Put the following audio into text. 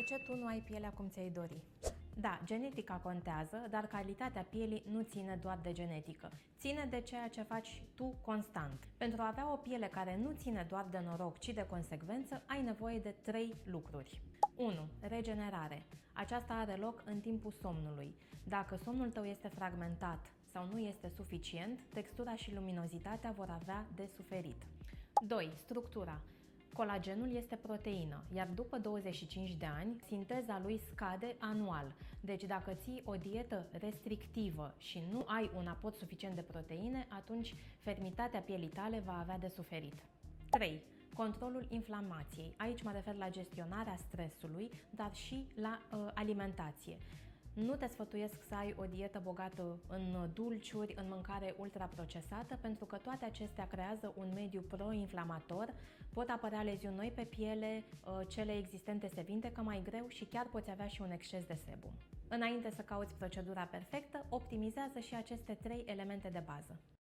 de ce tu nu ai pielea cum ți-ai dori? Da, genetica contează, dar calitatea pielii nu ține doar de genetică. Ține de ceea ce faci tu constant. Pentru a avea o piele care nu ține doar de noroc, ci de consecvență, ai nevoie de 3 lucruri. 1. Regenerare. Aceasta are loc în timpul somnului. Dacă somnul tău este fragmentat sau nu este suficient, textura și luminozitatea vor avea de suferit. 2. Structura. Colagenul este proteină, iar după 25 de ani, sinteza lui scade anual. Deci dacă ții o dietă restrictivă și nu ai un aport suficient de proteine, atunci fermitatea pielii tale va avea de suferit. 3. Controlul inflamației. Aici mă refer la gestionarea stresului, dar și la alimentație. Nu te sfătuiesc să ai o dietă bogată în dulciuri, în mâncare ultraprocesată, pentru că toate acestea creează un mediu pro-inflamator, pot apărea leziuni noi pe piele, cele existente se vindecă mai greu și chiar poți avea și un exces de sebum. Înainte să cauți procedura perfectă, optimizează și aceste 3 elemente de bază.